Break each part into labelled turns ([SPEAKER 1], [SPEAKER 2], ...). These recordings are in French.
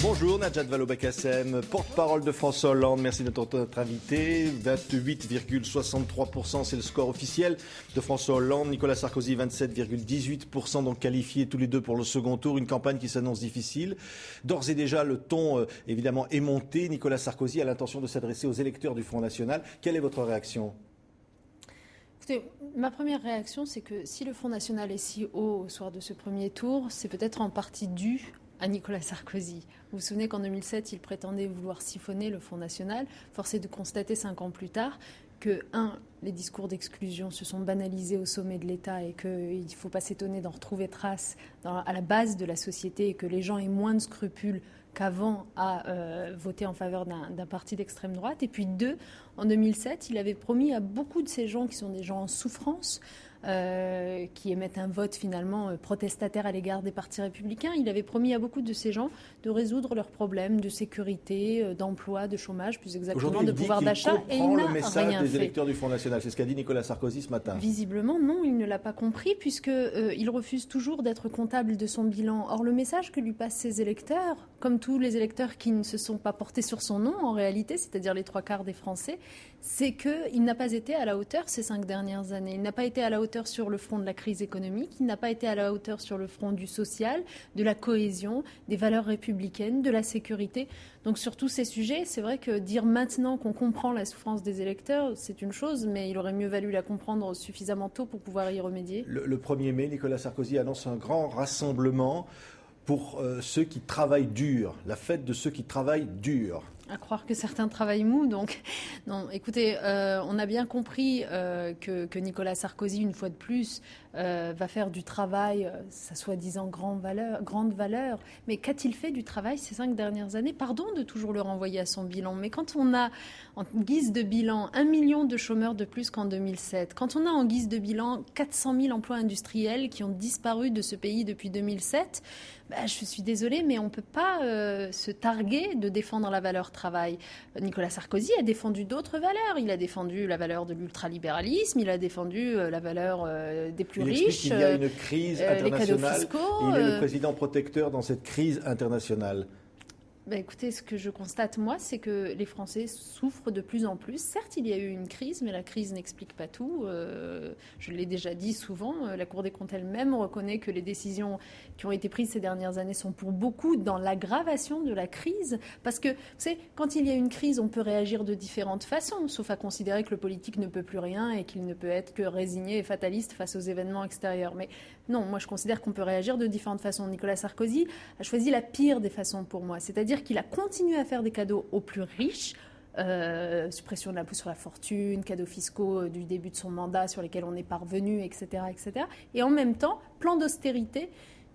[SPEAKER 1] Bonjour Najat Vallaud-Belkacem, porte-parole de François Hollande. Merci d'être notre invité. 28,63%, c'est le score officiel de François Hollande. Nicolas Sarkozy, 27,18%, donc qualifiés tous les deux pour le second tour. Une campagne qui s'annonce difficile. D'ores et déjà, le ton, évidemment, est monté. Nicolas Sarkozy a l'intention de s'adresser aux électeurs du Front National. Quelle est votre réaction ?
[SPEAKER 2] Écoutez, ma première réaction, c'est que si le Front National est si haut au soir de ce premier tour, c'est peut-être en partie dû à Nicolas Sarkozy. Vous vous souvenez qu'en 2007, il prétendait vouloir siphonner le Front National. Force est de constater 5 ans plus tard que, les discours d'exclusion se sont banalisés au sommet de l'État et qu'il ne faut pas s'étonner d'en retrouver trace à la base de la société et que les gens aient moins de scrupules qu'avant à voter en faveur d'un parti d'extrême droite. Et puis 2, en 2007, il avait promis à beaucoup de ces gens qui sont des gens en souffrance, qui émettent un vote finalement protestataire à l'égard des partis républicains, il avait promis à beaucoup de ces gens de résoudre leurs problèmes de sécurité, d'emploi, de chômage, plus exactement de pouvoir d'achat.
[SPEAKER 1] Et il n'a le message des électeurs du Front National. C'est ce qu'a dit Nicolas Sarkozy ce matin.
[SPEAKER 2] Visiblement, non, il ne l'a pas compris puisqu'il refuse toujours d'être comptable de son bilan. Or, le message que lui passent ses électeurs, comme tous les électeurs qui ne se sont pas portés sur son nom en réalité, c'est-à-dire les 3/4 des Français, c'est qu'il n'a pas été à la hauteur ces 5 dernières années. Il n'a pas été à la hauteur sur le front de la crise économique, il n'a pas été à la hauteur sur le front du social, de la cohésion, des valeurs républicaines, de la sécurité. Donc sur tous ces sujets, c'est vrai que dire maintenant qu'on comprend la souffrance des électeurs, c'est une chose, mais il aurait mieux valu la comprendre suffisamment tôt pour pouvoir y remédier.
[SPEAKER 1] Le 1er mai, Nicolas Sarkozy annonce un grand rassemblement pour ceux qui travaillent dur, la fête de ceux qui travaillent dur.
[SPEAKER 2] À croire que certains travaillent mou, donc non. Écoutez, on a bien compris que Nicolas Sarkozy, une fois de plus, va faire du travail, sa soi-disant grande valeur. Mais qu'a-t-il fait du travail ces 5 dernières années ? Pardon de toujours le renvoyer à son bilan, mais quand on a en guise de bilan 1 million de chômeurs de plus qu'en 2007, quand on a en guise de bilan 400 000 emplois industriels qui ont disparu de ce pays depuis 2007, je suis désolée, mais on ne peut pas se targuer de défendre la valeur travail. Nicolas Sarkozy a défendu d'autres valeurs. Il a défendu la valeur de l'ultralibéralisme, il a défendu la valeur des plus riches.
[SPEAKER 1] Il explique qu'il y a une crise internationale.
[SPEAKER 2] Les cadeaux fiscaux.
[SPEAKER 1] Il est le président protecteur dans cette crise internationale.
[SPEAKER 2] Écoutez, ce que je constate, moi, c'est que les Français souffrent de plus en plus. Certes, il y a eu une crise, mais la crise n'explique pas tout. Je l'ai déjà dit souvent, la Cour des comptes elle-même reconnaît que les décisions qui ont été prises ces dernières années sont pour beaucoup dans l'aggravation de la crise. Parce que, vous savez, quand il y a une crise, on peut réagir de différentes façons, sauf à considérer que le politique ne peut plus rien et qu'il ne peut être que résigné et fataliste face aux événements extérieurs. Mais non, moi, je considère qu'on peut réagir de différentes façons. Nicolas Sarkozy a choisi la pire des façons pour moi, c'est-à-dire qu'il a continué à faire des cadeaux aux plus riches, suppression de l'impôt sur la fortune, cadeaux fiscaux du début de son mandat sur lesquels on est parvenu, etc., etc. Et en même temps, plan d'austérité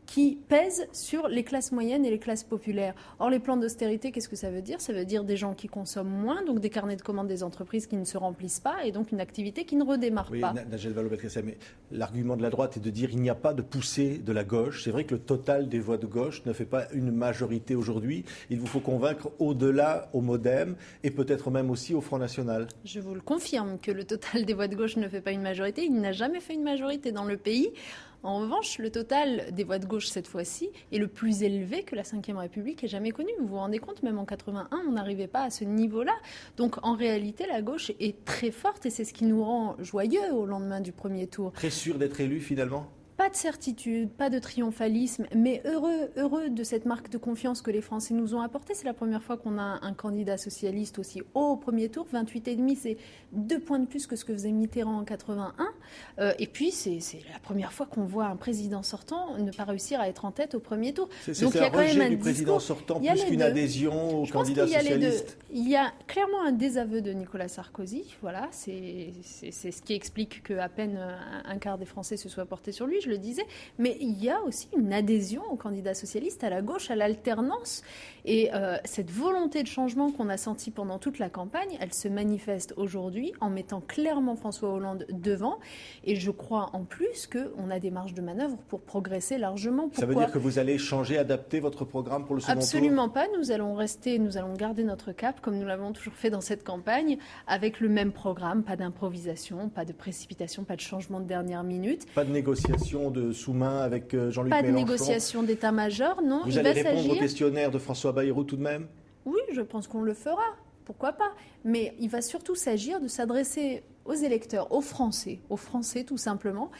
[SPEAKER 2] qui pèsent sur les classes moyennes et les classes populaires. Or, les plans d'austérité, qu'est-ce que ça veut dire ? Ça veut dire des gens qui consomment moins, donc des carnets de commandes des entreprises qui ne se remplissent pas, et donc une activité qui ne redémarre pas.
[SPEAKER 1] Najat Vallaud-Belkacem, mais l'argument de la droite est de dire qu'il n'y a pas de poussée de la gauche. C'est vrai que le total des voix de gauche ne fait pas une majorité aujourd'hui. Il vous faut convaincre au-delà au MoDem et peut-être même aussi au Front National.
[SPEAKER 2] Je vous le confirme que le total des voix de gauche ne fait pas une majorité. Il n'a jamais fait une majorité dans le pays. En revanche, le total des voix de gauche cette fois-ci est le plus élevé que la Ve République ait jamais connu. Vous vous rendez compte, même en 81, on n'arrivait pas à ce niveau-là. Donc en réalité, la gauche est très forte et c'est ce qui nous rend joyeux au lendemain du premier tour.
[SPEAKER 1] Très sûr d'être élu finalement ?
[SPEAKER 2] Pas de certitude, pas de triomphalisme, mais heureux de cette marque de confiance que les Français nous ont apportée. C'est la première fois qu'on a un candidat socialiste aussi haut au premier tour, 28,5, c'est 2 points de plus que ce que faisait Mitterrand en 81. Et puis, c'est la première fois qu'on voit un président sortant ne pas réussir à être en tête au premier tour.
[SPEAKER 1] C'est un rejet du président sortant plus qu'une adhésion au candidat socialiste.
[SPEAKER 2] Il y a clairement un désaveu de Nicolas Sarkozy. Voilà, c'est ce qui explique qu'à peine un quart des Français se soient portés sur lui. Je le disais, mais il y a aussi une adhésion au candidat socialiste, à la gauche, à l'alternance. Et cette volonté de changement qu'on a sentie pendant toute la campagne, elle se manifeste aujourd'hui en mettant clairement François Hollande devant. Et je crois en plus qu'on a des marges de manœuvre pour progresser largement. Pourquoi ?
[SPEAKER 1] Ça veut dire que vous allez changer, adapter votre programme pour le second tour ?
[SPEAKER 2] Absolument pas. Nous allons garder notre cap, comme nous l'avons toujours fait dans cette campagne, avec le même programme, pas d'improvisation, pas de précipitation, pas de changement de dernière minute.
[SPEAKER 1] Pas de négociation négociation de sous-main avec Jean-Luc
[SPEAKER 2] Pas de
[SPEAKER 1] Mélenchon?
[SPEAKER 2] négociation d'état-major, non.
[SPEAKER 1] Vous
[SPEAKER 2] Il
[SPEAKER 1] allez
[SPEAKER 2] va
[SPEAKER 1] répondre au
[SPEAKER 2] s'agir...
[SPEAKER 1] questionnaire de François Bayrou tout de même?
[SPEAKER 2] Oui, je pense qu'on le fera. Pourquoi pas? Mais il va surtout s'agir de s'adresser aux électeurs, aux Français tout simplement,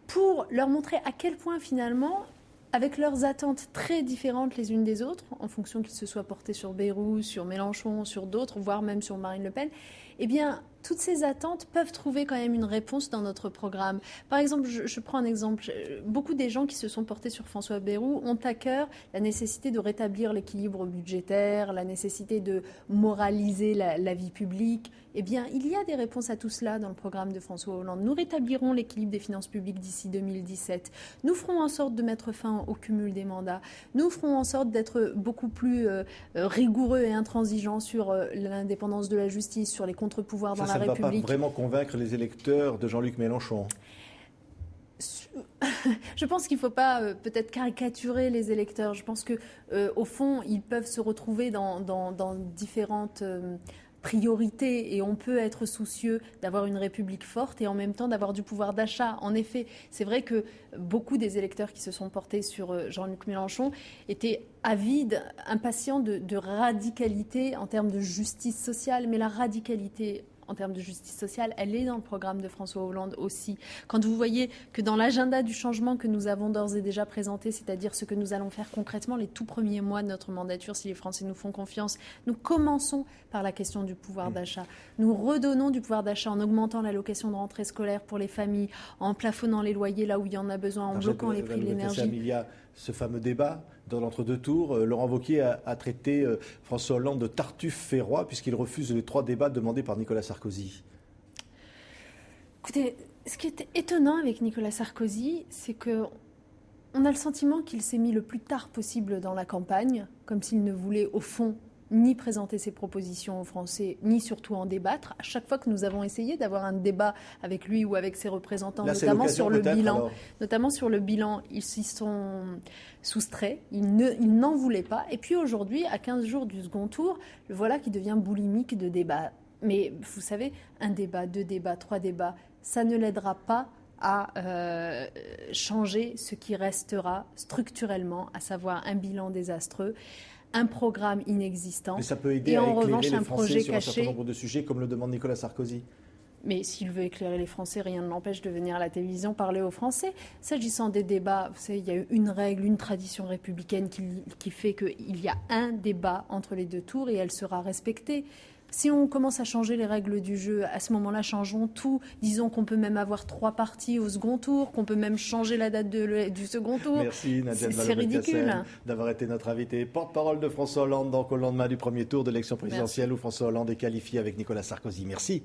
[SPEAKER 2] pour leur montrer à quel point finalement, avec leurs attentes très différentes les unes des autres, en fonction qu'ils se soient portés sur Bayrou, sur Mélenchon, sur d'autres, voire même sur Marine Le Pen, eh bien, toutes ces attentes peuvent trouver quand même une réponse dans notre programme. Par exemple, je prends un exemple. Beaucoup des gens qui se sont portés sur François Bayrou ont à cœur la nécessité de rétablir l'équilibre budgétaire, la nécessité de moraliser la vie publique. Eh bien, il y a des réponses à tout cela dans le programme de François Hollande. Nous rétablirons l'équilibre des finances publiques d'ici 2017. Nous ferons en sorte de mettre fin au cumul des mandats. Nous ferons en sorte d'être beaucoup plus rigoureux et intransigeants sur l'indépendance de la justice, sur les contre-pouvoirs dans la République.
[SPEAKER 1] Ça ne va pas vraiment convaincre les électeurs de Jean-Luc Mélenchon.
[SPEAKER 2] Je pense qu'il ne faut pas peut-être caricaturer les électeurs. Je pense que au fond, ils peuvent se retrouver dans différentes priorités et on peut être soucieux d'avoir une République forte et en même temps d'avoir du pouvoir d'achat. En effet, c'est vrai que beaucoup des électeurs qui se sont portés sur Jean-Luc Mélenchon étaient avides, impatients de radicalité en termes de justice sociale, mais la radicalité en termes de justice sociale, elle est dans le programme de François Hollande aussi. Quand vous voyez que dans l'agenda du changement que nous avons d'ores et déjà présenté, c'est-à-dire ce que nous allons faire concrètement les tout premiers mois de notre mandature, si les Français nous font confiance, nous commençons par la question du pouvoir d'achat. Nous redonnons du pouvoir d'achat en augmentant l'allocation de rentrée scolaire pour les familles, en plafonnant les loyers là où il y en a besoin, en bloquant les prix de l'énergie.
[SPEAKER 1] Il y a ce fameux débat dans l'entre-deux tours. Laurent Wauquiez a traité François Hollande de Tartuffe férois puisqu'il refuse les 3 débats demandés par Nicolas Sarkozy.
[SPEAKER 2] Écoutez, ce qui est étonnant avec Nicolas Sarkozy, c'est qu'on a le sentiment qu'il s'est mis le plus tard possible dans la campagne, comme s'il ne voulait au fond ni présenter ses propositions aux Français, ni surtout en débattre. À chaque fois que nous avons essayé d'avoir un débat avec lui ou avec ses représentants,
[SPEAKER 1] là,
[SPEAKER 2] notamment sur le bilan, ils s'y sont soustraits, ils n'en voulaient pas. Et puis aujourd'hui, à 15 jours du second tour, le voilà qui devient boulimique de débat. Mais vous savez, un débat, 2 débats, 3 débats, ça ne l'aidera pas à changer ce qui restera structurellement, à savoir un bilan désastreux, un programme inexistant.
[SPEAKER 1] Mais ça peut aider
[SPEAKER 2] et
[SPEAKER 1] à
[SPEAKER 2] en
[SPEAKER 1] éclairer
[SPEAKER 2] revanche
[SPEAKER 1] les
[SPEAKER 2] un
[SPEAKER 1] Français
[SPEAKER 2] projet
[SPEAKER 1] sur un
[SPEAKER 2] caché.
[SPEAKER 1] certain nombre de sujets, comme le demande Nicolas Sarkozy.
[SPEAKER 2] Mais s'il veut éclairer les Français, rien ne l'empêche de venir à la télévision parler aux Français. S'agissant des débats, vous savez, il y a eu une règle, une tradition républicaine qui fait qu'il y a un débat entre les 2 tours et elle sera respectée. Si on commence à changer les règles du jeu, à ce moment-là, changeons tout. Disons qu'on peut même avoir 3 parties au second tour, qu'on peut même changer la date du second tour.
[SPEAKER 1] Merci Nadia
[SPEAKER 2] C'est ridicule
[SPEAKER 1] d'avoir été notre invitée. Porte-parole de François Hollande, donc au lendemain du premier tour de l'élection présidentielle où François Hollande est qualifié avec Nicolas Sarkozy. Merci.